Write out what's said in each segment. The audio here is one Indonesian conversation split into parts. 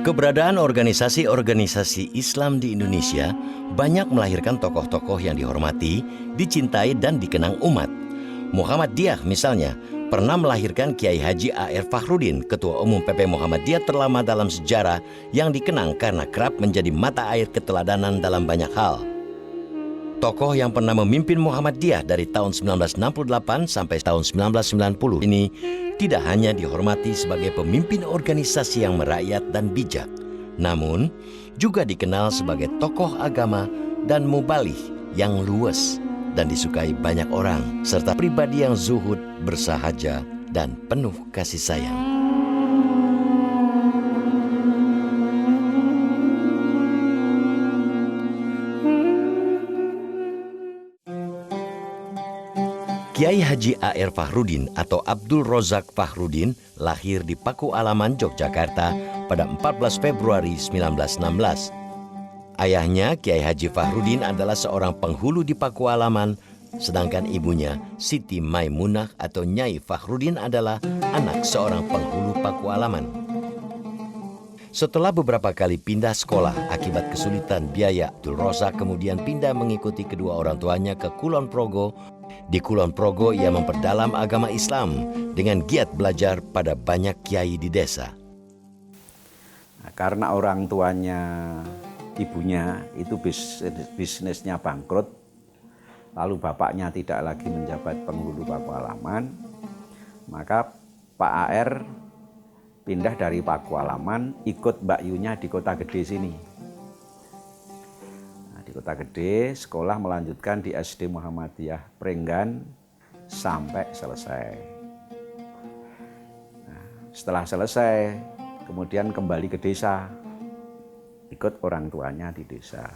Keberadaan organisasi-organisasi Islam di Indonesia banyak melahirkan tokoh-tokoh yang dihormati, dicintai, dan dikenang umat. Muhammadiyah misalnya pernah melahirkan Kiai Haji A.R. Fakhrudin, Ketua Umum PP Muhammadiyah terlama dalam sejarah yang dikenang karena kerap menjadi mata air keteladanan dalam banyak hal. Tokoh yang pernah memimpin Muhammadiyah dari tahun 1968 sampai tahun 1990 ini tidak hanya dihormati sebagai pemimpin organisasi yang merakyat dan bijak, namun juga dikenal sebagai tokoh agama dan muballigh yang luwes dan disukai banyak orang, serta pribadi yang zuhud, bersahaja, dan penuh kasih sayang. Kiai Haji A.R. Fakhrudin atau Abdul Rozak Fakhrudin lahir di Paku Alaman, Yogyakarta pada 14 Februari 1916. Ayahnya, Kiai Haji Fakhrudin adalah seorang penghulu di Paku Alaman, sedangkan ibunya, Siti Maimunah atau Nyai Fakhrudin adalah anak seorang penghulu Paku Alaman. Setelah beberapa kali pindah sekolah akibat kesulitan biaya, Abdul Rozak kemudian pindah mengikuti kedua orang tuanya ke Kulon Progo. Di Kulon Progo ia memperdalam agama Islam dengan giat belajar pada banyak kiai di desa. Nah, karena orang tuanya, ibunya itu bisnisnya bangkrut, lalu bapaknya tidak lagi menjabat penghulu Paku Alaman, maka Pak A.R. pindah dari Paku Alaman ikut Mbak Yunya di Kota Gede sini. Di Kota Gede, sekolah melanjutkan di SD Muhammadiyah Prenggan sampai selesai. Nah, setelah selesai, kemudian kembali ke desa, ikut orang tuanya di desa.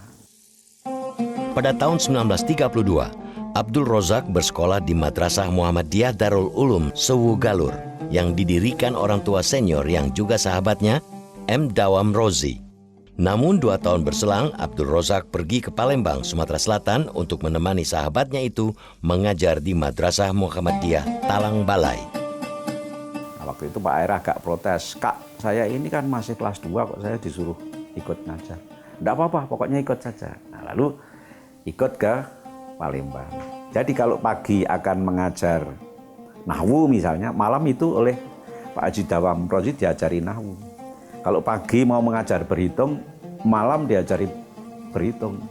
Pada tahun 1932, Abdul Rozak bersekolah di Madrasah Muhammadiyah Darul Ulum Sewu Galur yang didirikan orang tua senior yang juga sahabatnya, M. Dawam Rozi. Namun 2 tahun berselang, Abdul Rozak pergi ke Palembang, Sumatera Selatan untuk menemani sahabatnya itu mengajar di Madrasah Muhammadiyah Talang Balai. Nah, waktu itu Pak A.R. agak protes, "Kak, saya ini kan masih kelas 2 kok saya disuruh ikut ngajar." "Enggak apa-apa, pokoknya ikut saja." Nah, lalu ikut ke Palembang. Jadi kalau pagi akan mengajar nahwu misalnya, malam itu oleh Pak Haji Dawam Rozi diajari nahwu. Kalau pagi mau mengajar berhitung, malam diajari berhitung.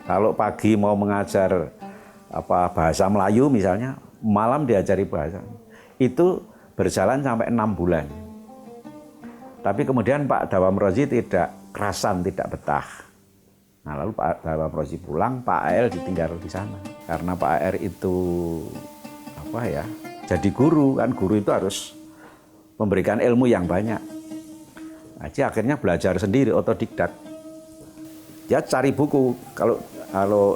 Kalau pagi mau mengajar bahasa Melayu misalnya, malam diajari bahasa. Itu berjalan sampai 6 bulan. Tapi kemudian Pak Dawam Rozi tidak kerasan, tidak betah. Nah, lalu Pak Dawam Rozi pulang, Pak A.R. ditinggal di sana. Karena Pak A.R. itu jadi guru, kan guru itu harus memberikan ilmu yang banyak. Jadi akhirnya belajar sendiri, otodikdak. Dia cari buku, kalau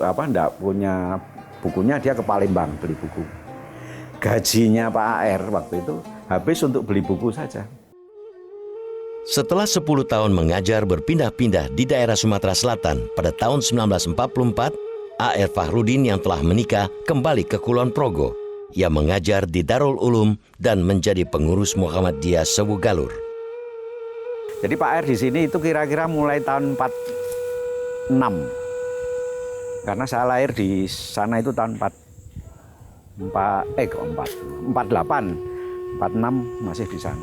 enggak punya bukunya dia ke Palembang beli buku. Gajinya Pak A.R. waktu itu habis untuk beli buku saja. Setelah 10 tahun mengajar berpindah-pindah di daerah Sumatera Selatan, pada tahun 1944, A.R. Fakhrudin yang telah menikah kembali ke Kulon Progo. Ia mengajar di Darul Ulum dan menjadi pengurus Muhammadiyah Sewu Galur. Jadi Pak A.R. di sini itu kira-kira mulai tahun 46. Karena saya lahir di sana itu tahun 48, 46 masih di sana.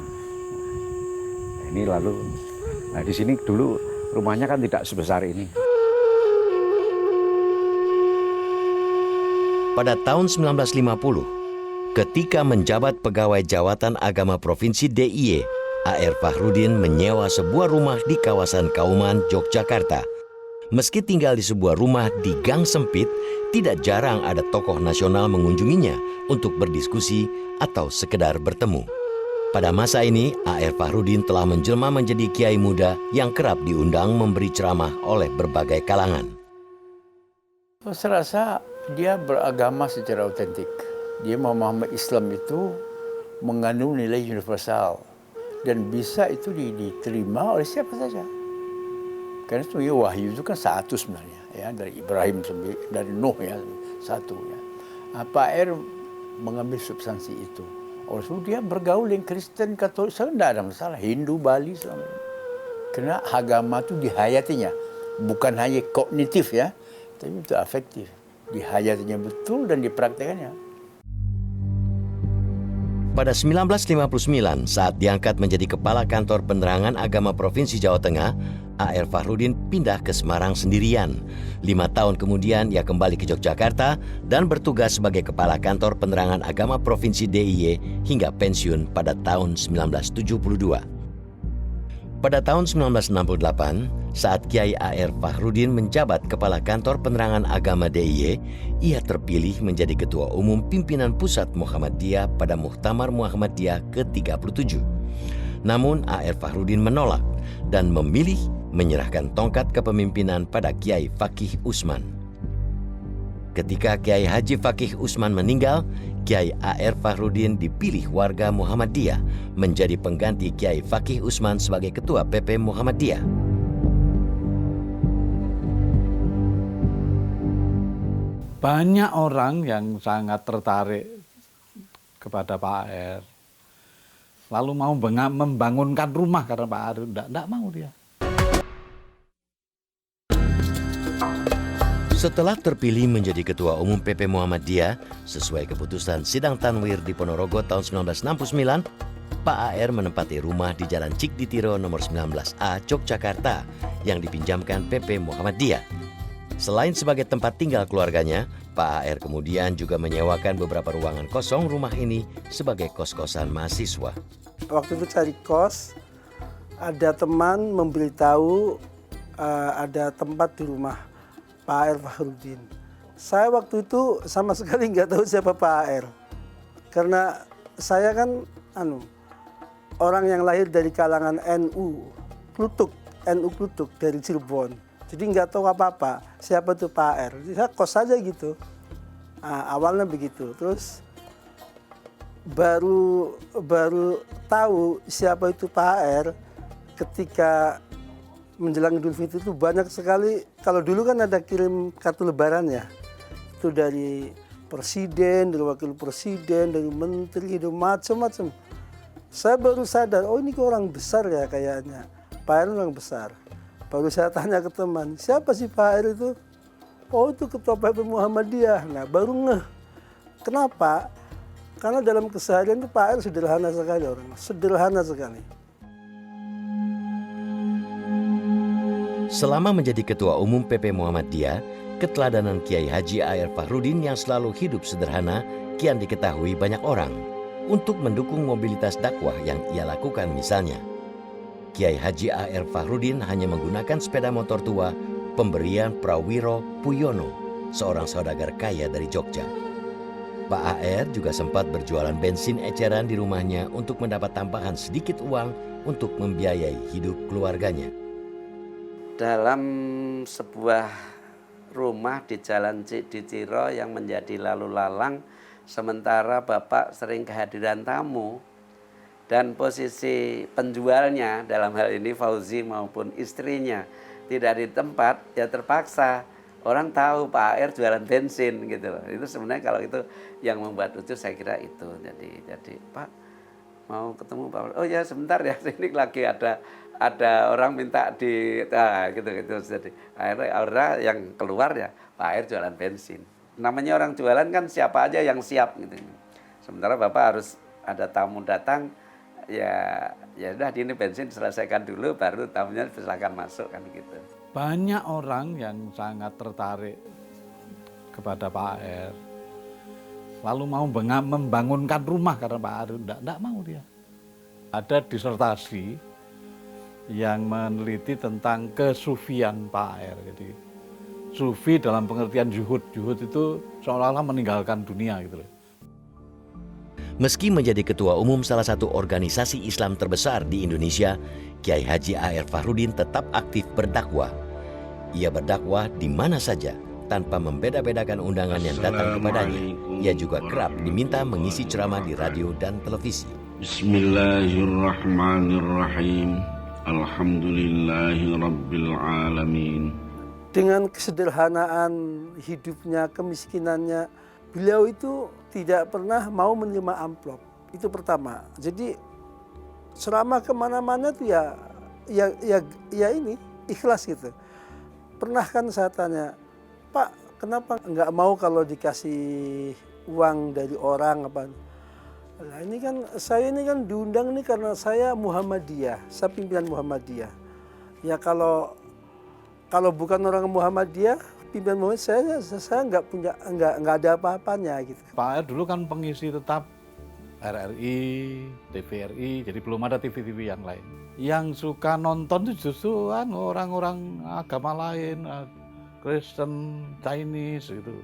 Nah, ini lalu, di sini dulu rumahnya kan tidak sebesar ini. Pada tahun 1950, ketika menjabat pegawai Jawatan Agama Provinsi DIY, A.R. Fakhrudin menyewa sebuah rumah di kawasan Kauman, Yogyakarta. Meski tinggal di sebuah rumah di gang sempit, tidak jarang ada tokoh nasional mengunjunginya untuk berdiskusi atau sekedar bertemu. Pada masa ini, A.R. Fakhrudin telah menjelma menjadi kiai muda yang kerap diundang memberi ceramah oleh berbagai kalangan. Saya rasa dia beragama secara otentik. Dia memahami Islam itu mengandung nilai universal. Dan bisa itu diterima oleh siapa saja. Karena itu wahyu itu kan satu sebenarnya, ya, dari Ibrahim sampai dari Nuh ya, satu ya. Pak A.R. mengambil substansi itu. Oleh sebab dia bergaul dengan Kristen, Katolik, tidak ada masalah. Hindu, Bali, selama ini. Karena agama itu dihayatinya. Bukan hanya kognitif ya, tapi itu afektif. Dihayatinya betul dan dipraktekannya. Pada 1959, saat diangkat menjadi Kepala Kantor Penerangan Agama Provinsi Jawa Tengah, A.R. Fakhrudin pindah ke Semarang sendirian. 5 tahun kemudian ia kembali ke Yogyakarta dan bertugas sebagai Kepala Kantor Penerangan Agama Provinsi DIY hingga pensiun pada tahun 1972. Pada tahun 1968, saat Kiai A.R. Fakhrudin menjabat Kepala Kantor Penerangan Agama DIY, ia terpilih menjadi Ketua Umum Pimpinan Pusat Muhammadiyah pada Muktamar Muhammadiyah ke-37. Namun A.R. Fakhrudin menolak dan memilih menyerahkan tongkat kepemimpinan pada Kiai Fakih Usman. Ketika Kiai Haji Fakih Usman meninggal, Kiai A.R. Fakhrudin dipilih warga Muhammadiyah menjadi pengganti Kiai Fakih Usman sebagai Ketua PP Muhammadiyah. Banyak orang yang sangat tertarik kepada Pak A.R. Lalu mau membangunkan rumah karena Pak A.R. Tidak mau dia. Setelah terpilih menjadi Ketua Umum PP Muhammadiyah sesuai keputusan Sidang Tanwir di Ponorogo tahun 1969, Pak A.R. menempati rumah di Jalan Cikditiro nomor 19A, Yogyakarta yang dipinjamkan PP Muhammadiyah. Selain sebagai tempat tinggal keluarganya, Pak A.R. kemudian juga menyewakan beberapa ruangan kosong rumah ini sebagai kos-kosan mahasiswa. Waktu itu cari kos, ada teman memberitahu ada tempat di rumah Pak A.R. Fakhrudin. Saya waktu itu sama sekali nggak tahu siapa Pak A.R. Karena saya kan orang yang lahir dari kalangan NU Klutuk dari Cirebon. Jadi nggak tahu apa-apa siapa itu Pak A.R. Jadi saya kos saja gitu. Awalnya begitu. Terus baru tahu siapa itu Pak A.R. ketika menjelang Idul Fitri itu banyak sekali. Kalau dulu kan ada kirim kartu lebaran ya, itu dari presiden, dari wakil presiden, dari menteri, itu macam-macam. Saya baru sadar, oh ini orang besar ya kayaknya. Pak A.R. orang besar. Baru saya tanya ke teman, siapa sih Pak A.R. itu? Oh itu Ketua PP Muhammadiyah. Nah baru ngeh. Kenapa? Karena dalam keseharian itu Pak A.R. sederhana sekali orang, sederhana sekali. Selama menjadi Ketua Umum PP Muhammadiyah, keteladanan Kiai Haji A.R. Fakhrudin yang selalu hidup sederhana kian diketahui banyak orang. Untuk mendukung mobilitas dakwah yang ia lakukan misalnya, Kiai Haji A.R. Fakhrudin hanya menggunakan sepeda motor tua pemberian Prawiro Puyono, seorang saudagar kaya dari Jogja. Pak A.R. juga sempat berjualan bensin eceran di rumahnya untuk mendapat tambahan sedikit uang untuk membiayai hidup keluarganya. Dalam sebuah rumah di Jalan Cikditiro yang menjadi lalu lalang, sementara Bapak sering kehadiran tamu, dan posisi penjualnya dalam hal ini Fauzi maupun istrinya tidak di tempat, ya terpaksa orang tahu Pak A.R. jualan bensin gitu loh. Itu sebenarnya kalau itu yang membuat lucu, saya kira itu. Jadi Pak mau ketemu Pak, oh ya sebentar ya, ini lagi ada orang minta gitu. Jadi akhirnya yang keluar ya Pak A.R. jualan bensin. Namanya orang jualan kan siapa aja yang siap gitu. Sementara Bapak harus ada tamu datang, ya udah ini bensin diselesaikan dulu baru tamunya silakan masuk kan gitu. Banyak orang yang sangat tertarik kepada Pak A.R. Lalu mau membangunkan rumah karena Pak A.R. tidak mau dia. Ada disertasi yang meneliti tentang kesufian Pak A.R. Jadi sufi dalam pengertian zuhud. Zuhud itu seolah-olah meninggalkan dunia gitu loh. Meski menjadi Ketua Umum salah satu organisasi Islam terbesar di Indonesia, Kiai Haji A.R. Fakhrudin tetap aktif berdakwah. Ia berdakwah di mana saja, tanpa membeda-bedakan undangan yang datang kepadanya. Ia juga kerap diminta mengisi ceramah di radio dan televisi. Bismillahirrahmanirrahim. Alhamdulillahirabbil alamin. Dengan kesederhanaan hidupnya, kemiskinannya, beliau itu tidak pernah mau menerima amplop. Itu pertama. Jadi selama kemana-mana tuh ya ini ikhlas gitu. Pernah kan saya tanya, Pak, kenapa nggak mau kalau dikasih uang dari orang apa? Nah ini kan saya ini kan diundang nih karena saya Muhammadiyah, saya pimpinan Muhammadiyah. Ya kalau bukan orang Muhammadiyah, pimpinan Muhammadiyah saya nggak ada apa-apanya gitu. Pak AR dulu kan pengisi tetap RRI, TVRI, jadi belum ada TV-TV yang lain. Yang suka nonton itu justru orang-orang agama lain, Kristen, Chinese gitu.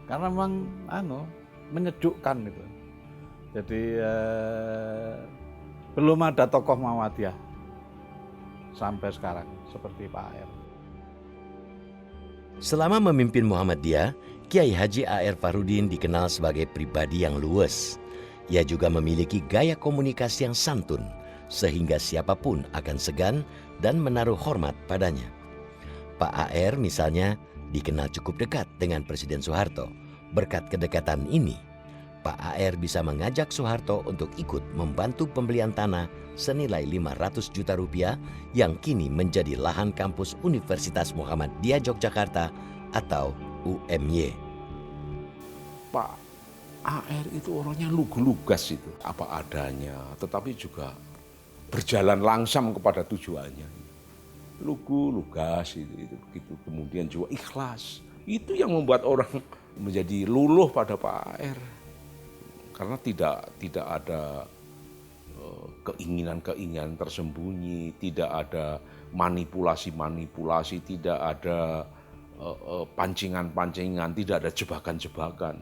Karena memang menyejukkan gitu. Jadi belum ada tokoh Muhammadiyah sampai sekarang seperti Pak AR. Selama memimpin Muhammadiyah, Kiai Haji A.R. Fahrudin dikenal sebagai pribadi yang luwes. Ia juga memiliki gaya komunikasi yang santun, sehingga siapapun akan segan dan menaruh hormat padanya. Pak A.R. misalnya dikenal cukup dekat dengan Presiden Soeharto. Berkat kedekatan ini, Pak A.R. bisa mengajak Soeharto untuk ikut membantu pembelian tanah senilai 500 juta rupiah yang kini menjadi lahan kampus Universitas Muhammadiyah Yogyakarta atau UMY. Pak AR itu orangnya lugas itu, apa adanya, tetapi juga berjalan langsam kepada tujuannya. Lugas itu begitu. Kemudian juga ikhlas. Itu yang membuat orang menjadi luluh pada Pak AR. Karena tidak ada keinginan-keinginan tersembunyi, tidak ada manipulasi-manipulasi, tidak ada pancingan-pancingan, tidak ada jebakan-jebakan.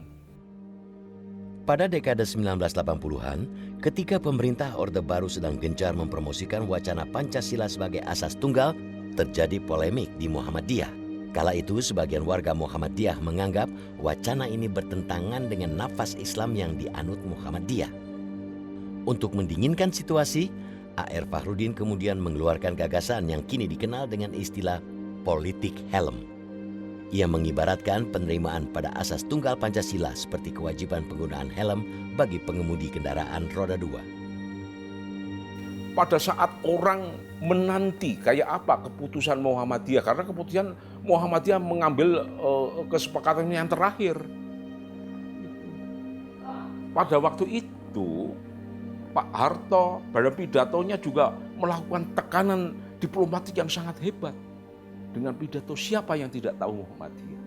Pada dekade 1980-an, ketika pemerintah Orde Baru sedang gencar mempromosikan wacana Pancasila sebagai asas tunggal, terjadi polemik di Muhammadiyah. Kala itu, sebagian warga Muhammadiyah menganggap wacana ini bertentangan dengan nafas Islam yang dianut Muhammadiyah. Untuk mendinginkan situasi, A.R. Fahrudin kemudian mengeluarkan gagasan yang kini dikenal dengan istilah politik helm. Ia mengibaratkan penerimaan pada asas tunggal Pancasila seperti kewajiban penggunaan helm bagi pengemudi kendaraan roda 2. Pada saat orang menanti kayak apa keputusan Muhammadiyah, karena keputusan Muhammadiyah mengambil kesepakatan yang terakhir. Pada waktu itu Pak Harto pada pidatonya juga melakukan tekanan diplomatik yang sangat hebat. Dengan pidato siapa yang tidak tahu Muhammadiyah.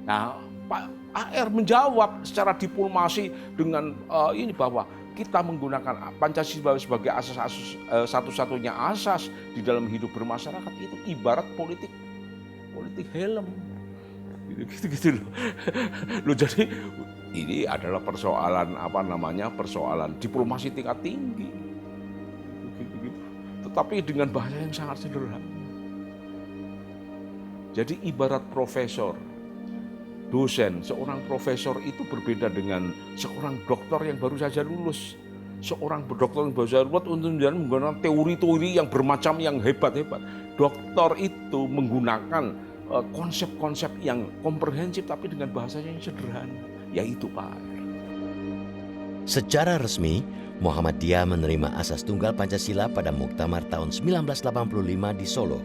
Nah, Pak AR menjawab secara diplomasi dengan ini bahwa kita menggunakan Pancasila sebagai asas satu-satunya asas di dalam hidup bermasyarakat itu ibarat politik helm. Gitu loh. Loh, jadi ini adalah persoalan persoalan diplomasi tingkat tinggi. Gitu. Tetapi dengan bahasa yang sangat sederhana. Jadi ibarat profesor, dosen, seorang profesor itu berbeda dengan seorang dokter yang baru saja lulus. Seorang dokter yang baru saja lulus untuk menggunakan teori-teori yang bermacam yang hebat-hebat. Dokter itu menggunakan konsep-konsep yang komprehensif tapi dengan bahasa yang sederhana, yaitu Pak AR. Secara resmi, Muhammadiyah menerima asas tunggal Pancasila pada Muktamar tahun 1985 di Solo.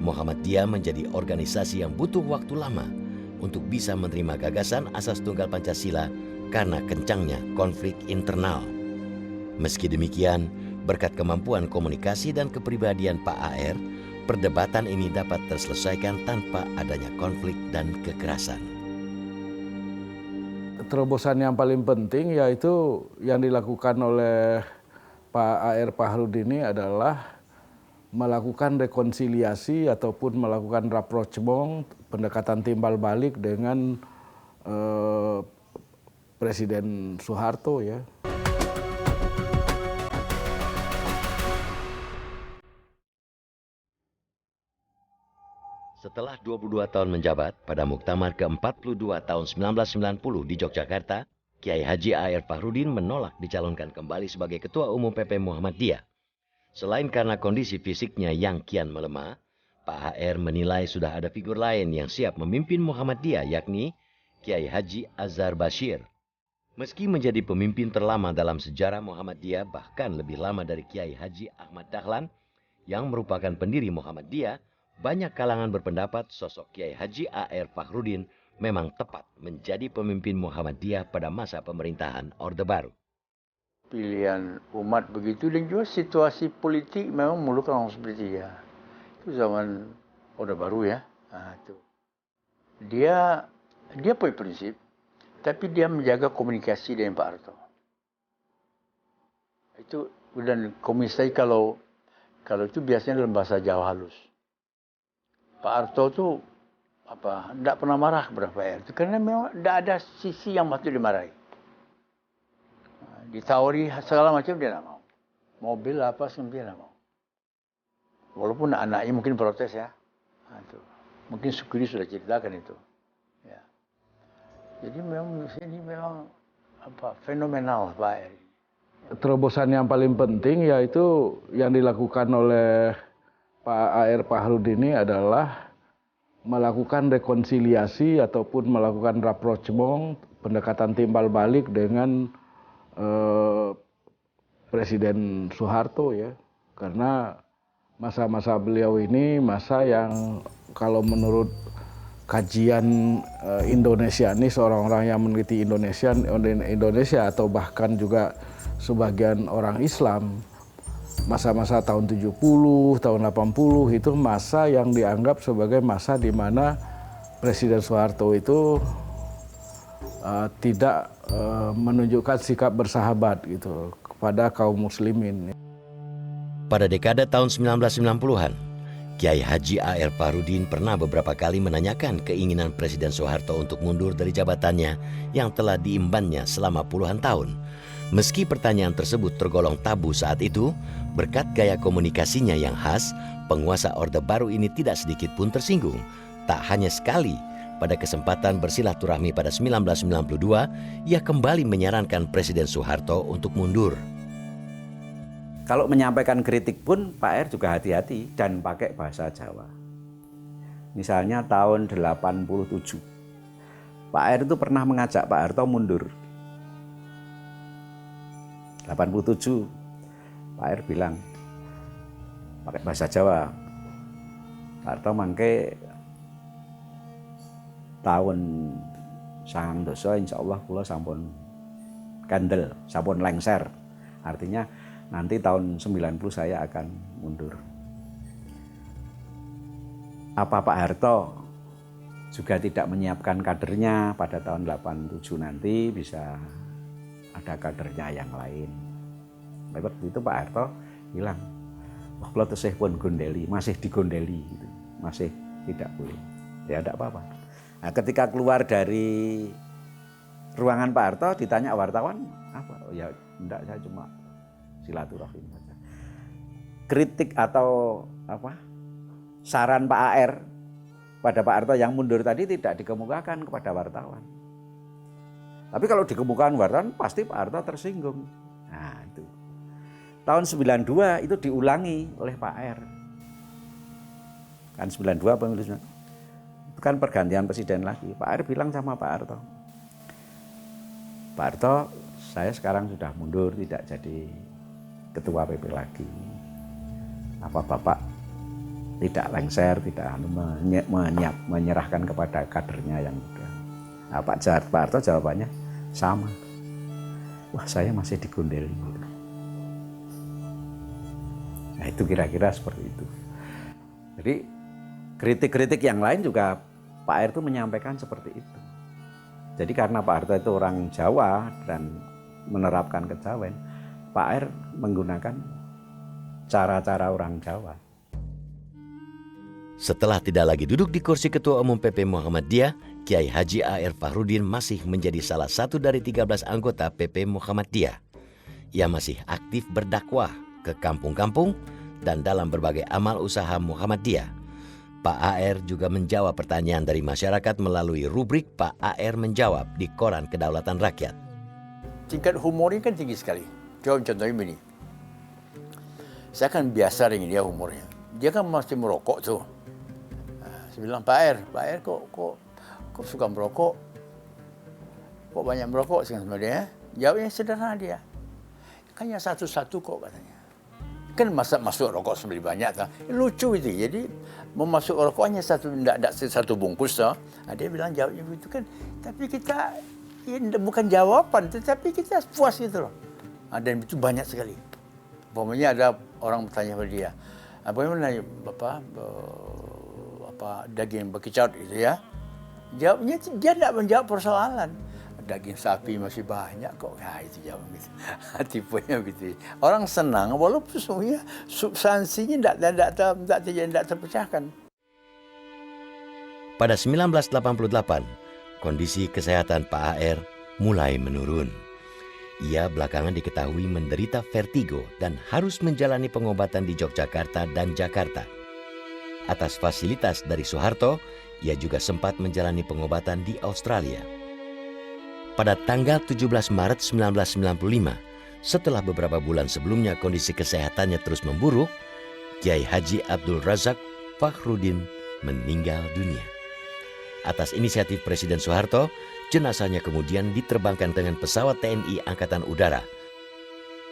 Muhammadiyah menjadi organisasi yang butuh waktu lama untuk bisa menerima gagasan asas tunggal Pancasila karena kencangnya konflik internal. Meski demikian, berkat kemampuan komunikasi dan kepribadian Pak AR, perdebatan ini dapat terselesaikan tanpa adanya konflik dan kekerasan. Terobosan yang paling penting yaitu yang dilakukan oleh Pak AR Fahrudin ini adalah melakukan rekonsiliasi ataupun melakukan rapprochement, pendekatan timbal balik dengan Presiden Soeharto ya. Setelah 22 tahun menjabat, pada Muktamar ke-42 tahun 1990 di Yogyakarta, Kiai Haji A.R. Fahrudin menolak dicalonkan kembali sebagai Ketua Umum PP Muhammadiyah. Selain karena kondisi fisiknya yang kian melemah, Pak HR menilai sudah ada figur lain yang siap memimpin Muhammadiyah, yakni Kiai Haji Azhar Bashir. Meski menjadi pemimpin terlama dalam sejarah Muhammadiyah, bahkan lebih lama dari Kiai Haji Ahmad Dahlan yang merupakan pendiri Muhammadiyah, banyak kalangan berpendapat sosok Kiai Haji A.R. Fakhruddin memang tepat menjadi pemimpin Muhammadiyah pada masa pemerintahan Orde Baru. Pilihan umat begitu dan juga situasi politik memang memerlukan orang seperti dia. Itu zaman Orde Baru ya. Itu. Dia punya prinsip, tapi dia menjaga komunikasi dengan Pak Harto. Itu dan komunikasi kalau itu biasanya dalam bahasa Jawa halus. Pak Harto tuh tidak pernah marah kepada Pak R. Karena memang tidak ada sisi yang patut dimarahi. Ditawari segala macam dia tidak mau. Mobil apa semua dia tidak mau. Walaupun anaknya mungkin protes ya. Itu. Mungkin Sukuri sudah ceritakan itu. Ya. Jadi memang ini memang fenomenal Pak R. Terobosan yang paling penting yaitu yang dilakukan oleh Pak A.R. Fakhruddin ini adalah melakukan rekonsiliasi ataupun melakukan rapprochement, pendekatan timbal balik dengan Presiden Soeharto ya. Karena masa-masa beliau ini masa yang kalau menurut kajian Indonesianis, orang-orang yang meneliti Indonesia atau bahkan juga sebagian orang Islam, masa-masa tahun 70, tahun 80 itu masa yang dianggap sebagai masa di mana Presiden Soeharto itu tidak menunjukkan sikap bersahabat gitu kepada kaum muslimin. Pada dekade tahun 1990-an, Kiai Haji A.R. Fakhruddin pernah beberapa kali menanyakan keinginan Presiden Soeharto untuk mundur dari jabatannya yang telah diembannya selama puluhan tahun. Meski pertanyaan tersebut tergolong tabu saat itu, berkat gaya komunikasinya yang khas, penguasa Orde Baru ini tidak sedikit pun tersinggung. Tak hanya sekali, pada kesempatan bersilaturahmi pada 1992, ia kembali menyarankan Presiden Soeharto untuk mundur. Kalau menyampaikan kritik pun Pak R juga hati-hati dan pakai bahasa Jawa. Misalnya tahun 87, Pak R itu pernah mengajak Pak Harto mundur. 87, Pak R bilang pakai bahasa Jawa, Pak Harto mangke tahun sangang dosa insya Allah kula sampun kandel, sampun lengser. Artinya nanti tahun 90 saya akan mundur. Apa Pak Harto juga tidak menyiapkan kadernya pada tahun 87 nanti bisa ada kadernya yang lain. Waktu itu Pak Harto bilang, wah kalau tesih pun gondeli, masih digondeli gitu. Masih tidak boleh. Ya tidak apa-apa. Nah, ketika keluar dari ruangan Pak Harto ditanya wartawan apa? Oh, ya enggak, saya cuma silaturahim saja. Kritik atau saran Pak AR pada Pak Harto yang mundur tadi tidak dikemukakan kepada wartawan. Tapi kalau dikemukakan wartawan pasti Pak Harto tersinggung. Nah itu. Tahun 92 itu diulangi oleh Pak AR. Kan 92 pemilu itu kan pergantian presiden lagi. Pak AR bilang sama Pak Harto, Pak Harto, saya sekarang sudah mundur, tidak jadi ketua PP lagi. Apa Bapak tidak lengser, tidak menyerahkan kepada kadernya yang muda? Nah, Pak Harto jawabannya sama. Wah, saya masih digondeli. Nah, itu kira-kira seperti itu. Jadi kritik-kritik yang lain juga Pak R itu menyampaikan seperti itu. Jadi karena Pak Harto itu orang Jawa dan menerapkan kejawen, Pak R menggunakan cara-cara orang Jawa. Setelah tidak lagi duduk di kursi Ketua Umum PP Muhammadiyah, Kiai Haji A.R. Fakhruddin masih menjadi salah satu dari 13 anggota PP Muhammadiyah. Ia masih aktif berdakwah ke kampung-kampung dan dalam berbagai amal usaha Muhammadiyah. Pak A.R. juga menjawab pertanyaan dari masyarakat melalui rubrik Pak A.R. menjawab di Koran Kedaulatan Rakyat. Tingkat humornya kan tinggi sekali. Coba contohnya begini. Saya kan biasa dengan dia humornya. Dia kan masih merokok tuh. Saya bilang, Pak R kok suka merokok? kok banyak merokok sama dia? Jawabnya sederhana dia. Kan yang satu-satu kok katanya. Kan masa masuk rokok sembeli banyak tak? Lucu itu. Jadi memasuk rokok hanya satu bungkus tak? Dia bilang jawabnya begitu kan. Tapi kita bukan jawaban, tetapi kita puas gitu loh. Dan itu banyak sekali. Umpamanya ada orang bertanya kepada dia, bagaimana Bapak daging bekicot itu ya? Jawabnya dia tidak menjawab persoalan. Daging sapi masih banyak kok. Ya itu jawab gitu. Tipenya begitu. Orang senang walaupun sesungguhnya substansinya tidak terpecahkan. Pada 1988, kondisi kesehatan Pak AR mulai menurun. Ia belakangan diketahui menderita vertigo dan harus menjalani pengobatan di Yogyakarta dan Jakarta. Atas fasilitas dari Soeharto, ia juga sempat menjalani pengobatan di Australia. Pada tanggal 17 Maret 1995, setelah beberapa bulan sebelumnya kondisi kesehatannya terus memburuk, Kiai Haji Abdul Razak Fakhruddin meninggal dunia. Atas inisiatif Presiden Soeharto, jenazahnya kemudian diterbangkan dengan pesawat TNI Angkatan Udara.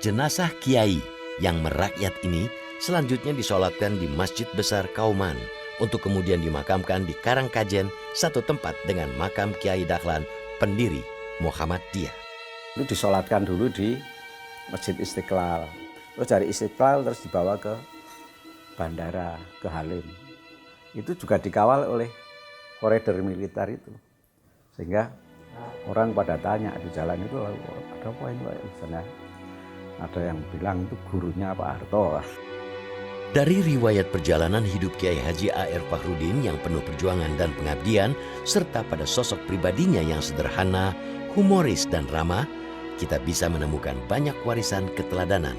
Jenazah Kiai yang merakyat ini selanjutnya disolatkan di Masjid Besar Kauman untuk kemudian dimakamkan di Karangkajen, satu tempat dengan makam Kiai Dahlan, pendiri Muhammadiyah. Itu disolatkan dulu di Masjid Istiqlal. Terus dari Istiqlal terus dibawa ke bandara, ke Halim. Itu juga dikawal oleh koridor militer itu. Sehingga orang pada tanya di jalan itu, ada apa ini Pak? Misalnya ada yang bilang itu gurunya Pak Harto. Dari riwayat perjalanan hidup Kiai Haji A.R. Fakhruddin yang penuh perjuangan dan pengabdian, serta pada sosok pribadinya yang sederhana, humoris dan ramah, kita bisa menemukan banyak warisan keteladanan.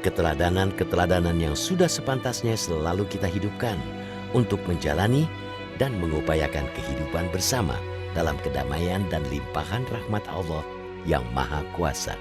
Keteladanan yang sudah sepantasnya selalu kita hidupkan untuk menjalani dan mengupayakan kehidupan bersama dalam kedamaian dan limpahan rahmat Allah yang Maha Kuasa.